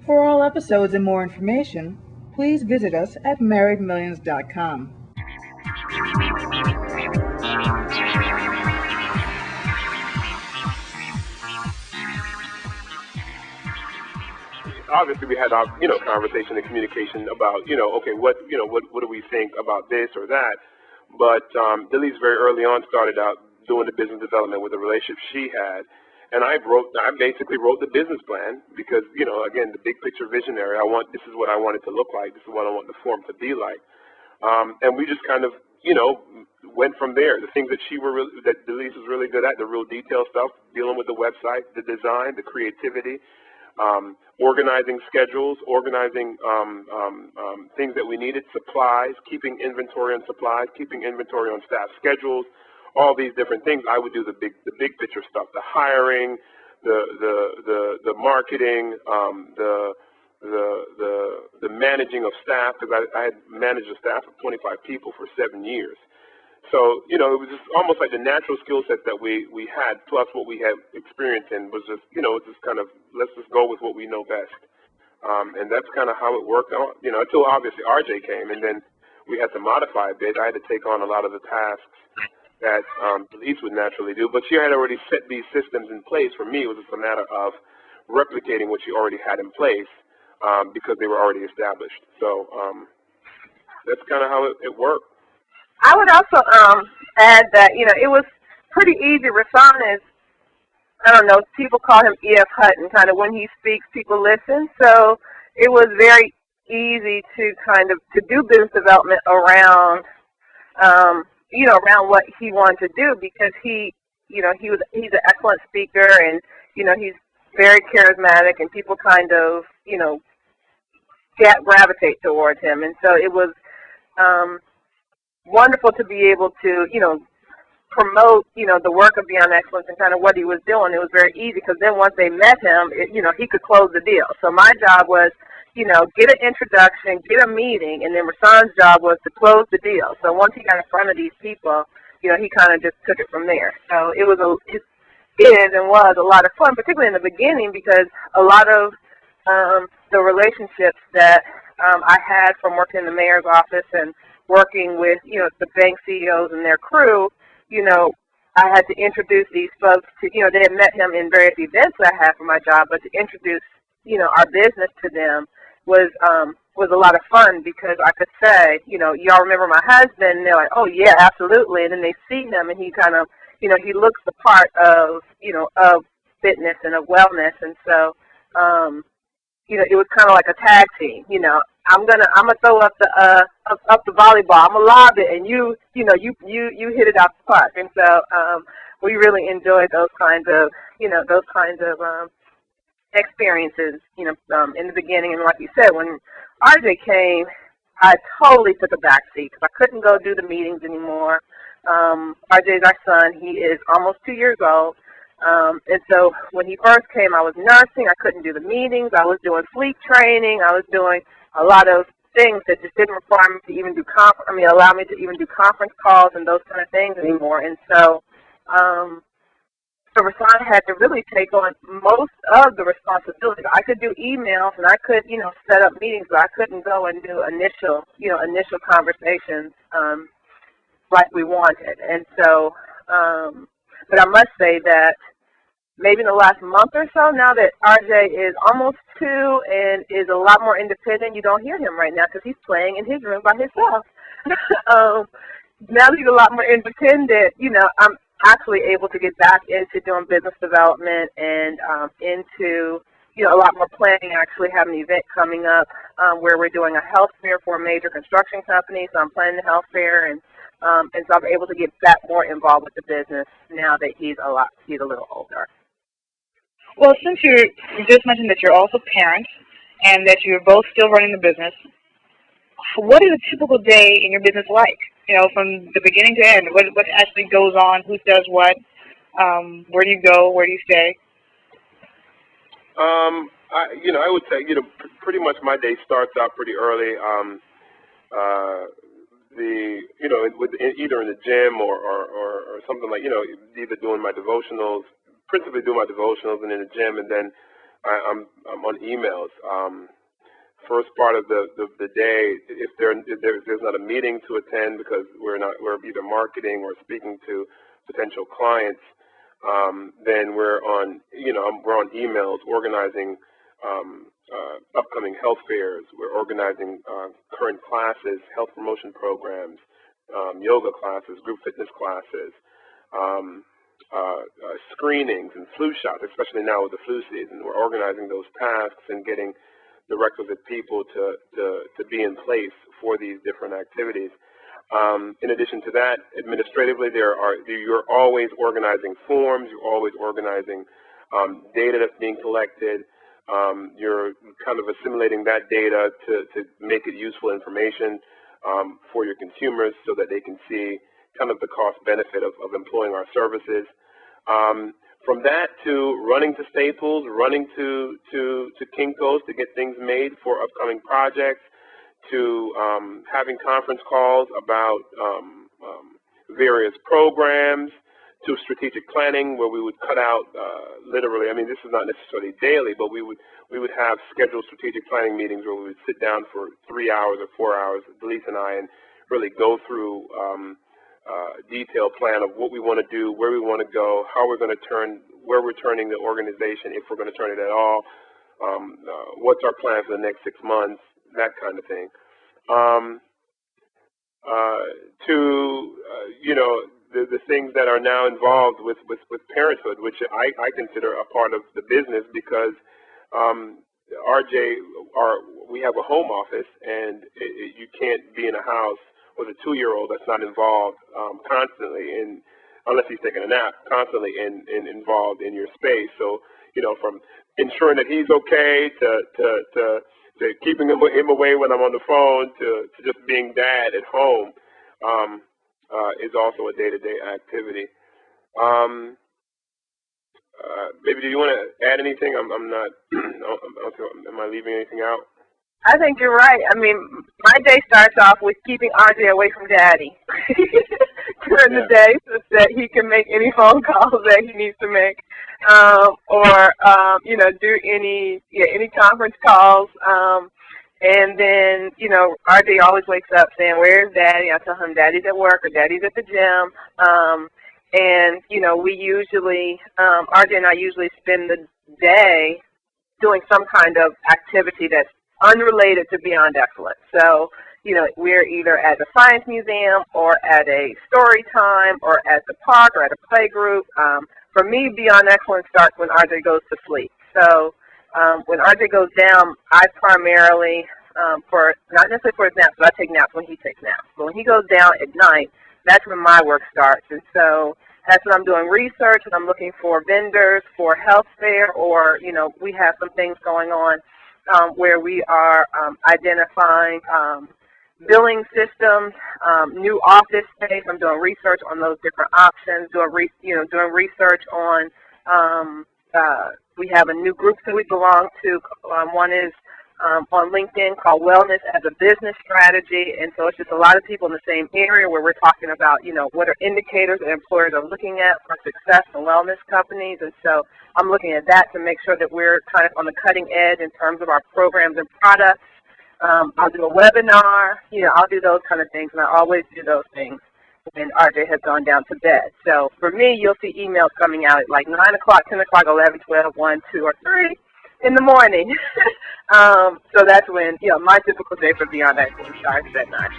For all episodes and more information, please visit us at marriedmillions.com. Obviously, we had our conversation and communication about okay, what do we think about this or that. But Delise very early on started out doing the business development with the relationship she had, and I basically wrote the business plan because again, the big picture visionary. This is what I want it to look like. This is what I want the form to be like, and we just kind of went from there. The things that that Delise was really good at, the real detail stuff, dealing with the website, the design, the creativity. Organizing schedules, organizing things that we needed, supplies, keeping inventory on supplies, keeping inventory on staff schedules, all these different things. I would do the big picture stuff, the hiring, the marketing, the managing of staff, because I had managed a staff of 25 people for 7 years. So, it was just almost like the natural skill set that we had, plus what we had experience in was just, it's just kind of, let's just go with what we know best. And that's kind of how it worked out, until obviously RJ came, and then we had to modify a bit. I had to take on a lot of the tasks that Delise would naturally do, but she had already set these systems in place. For me, it was just a matter of replicating what she already had in place because they were already established. So that's kind of how it worked. I would also add that, it was pretty easy. Rahsaan is, people call him E.F. Hutton, kind of when he speaks, people listen. So it was very easy to kind of to do business development around, around what he wanted to do because he's an excellent speaker and, he's very charismatic and people kind of, gravitate towards him. And so it was, wonderful to be able to, promote, the work of Beyond Excellence and kind of what he was doing. It was very easy because then once they met him, he could close the deal. So my job was, get an introduction, get a meeting, and then Rahsaan's job was to close the deal. So once he got in front of these people, he kind of just took it from there. So it was it is and was a lot of fun, particularly in the beginning because a lot of the relationships that I had from working in the mayor's office and working with, the bank CEOs and their crew, I had to introduce these folks to, they had met him in various events that I had for my job, but to introduce, our business to them was a lot of fun because I could say, y'all remember my husband? And they're like, oh, yeah, absolutely. And then they see him and he kind of, he looks the part of, of fitness and of wellness. And so, it was kind of like a tag team, I'm gonna throw up the volleyball. I'm gonna lob it, and you hit it out the park. And so we really enjoyed those kinds of experiences. In the beginning, and like you said, when RJ came, I totally took a back seat because I couldn't go do the meetings anymore. RJ's our son. He is almost 2 years old. And so when he first came, I was nursing. I couldn't do the meetings. I was doing sleep training. I was doing a lot of things that just didn't require me to even do allow me to even do conference calls and those kind of things anymore. And so, Rahsaan had to really take on most of the responsibility. I could do emails and I could, set up meetings, but I couldn't go and do initial conversations like we wanted. And so, but I must say that maybe in the last month or so, now that RJ is almost 2 and is a lot more independent, you don't hear him right now because he's playing in his room by himself. Now that he's a lot more independent, I'm actually able to get back into doing business development and into, a lot more planning. I actually have an event coming up where we're doing a health fair for a major construction company, so I'm planning the health fair, and so I'm able to get back more involved with the business now that he's a little older. Well, since you just mentioned that you're also parents and that you're both still running the business, what is a typical day in your business like? From the beginning to end, what actually goes on? Who does what? Where do you go? Where do you stay? I would say, pretty much my day starts out pretty early. Either in the gym or something like, either doing my devotionals, principally doing my devotionals and in the gym, and then I'm on emails. First part of the day, if there's not a meeting to attend because we're either marketing or speaking to potential clients, then we're on emails, organizing upcoming health fairs. We're organizing current classes, health promotion programs, yoga classes, group fitness classes, screenings and flu shots, especially now with the flu season. We're organizing those tasks and getting the requisite people to be in place for these different activities. In addition to that, administratively, you're always organizing forms, you're always organizing data that's being collected. You're kind of assimilating that data to make it useful information for your consumers so that they can see kind of the cost benefit of employing our services. From that to running to Staples, running to Kinko's to get things made for upcoming projects, to having conference calls about various programs, to strategic planning where we would cut out literally, I mean, this is not necessarily daily, but we would have scheduled strategic planning meetings where we would sit down for 3 hours or 4 hours, Delise and I, and really go through detailed plan of what we want to do, where we want to go, how we're going to where we're turning the organization, if we're going to turn it at all, what's our plan for the next 6 months, that kind of thing. The things that are now involved with parenthood, which I consider a part of the business because we have a home office, and you can't be in a house with a 2-year-old that's not involved constantly, unless he's taking a nap, constantly involved in your space. So, from ensuring that he's okay to keeping him away when I'm on the phone to just being dad at home is also a day-to-day activity. Baby, do you want to add anything? I'm not. Am I leaving anything out? I think you're right. I mean, my day starts off with keeping RJ away from Daddy during the day so that he can make any phone calls that he needs to make, or do any conference calls. And then, RJ always wakes up saying, "Where's Daddy?" I tell him Daddy's at work or Daddy's at the gym. And we usually, RJ and I usually spend the day doing some kind of activity that's unrelated to Beyond Excellence. So, we're either at the Science Museum or at a story time or at the park or at a play group. For me, Beyond Excellence starts when RJ goes to sleep. So when RJ goes down, I primarily, not necessarily for his naps, but I take naps when he takes naps. But when he goes down at night, that's when my work starts. And so that's when I'm doing research and I'm looking for vendors for health fair, or, we have some things going on where we are identifying billing systems, new office space. I'm doing research on those different options, doing research on, we have a new group that we belong to. One is on LinkedIn called Wellness as a Business Strategy, and so it's just a lot of people in the same area where we're talking about, what are indicators that employers are looking at for success in wellness companies, and so I'm looking at that to make sure that we're kind of on the cutting edge in terms of our programs and products. I'll do a webinar, I'll do those kind of things, and I always do those things when RJ has gone down to bed. So for me, you'll see emails coming out at like 9 o'clock, 10 o'clock, 11, 12, 1, 2, or 3 in the morning. So that's when, my typical day for Beyond Excellence starts at 9.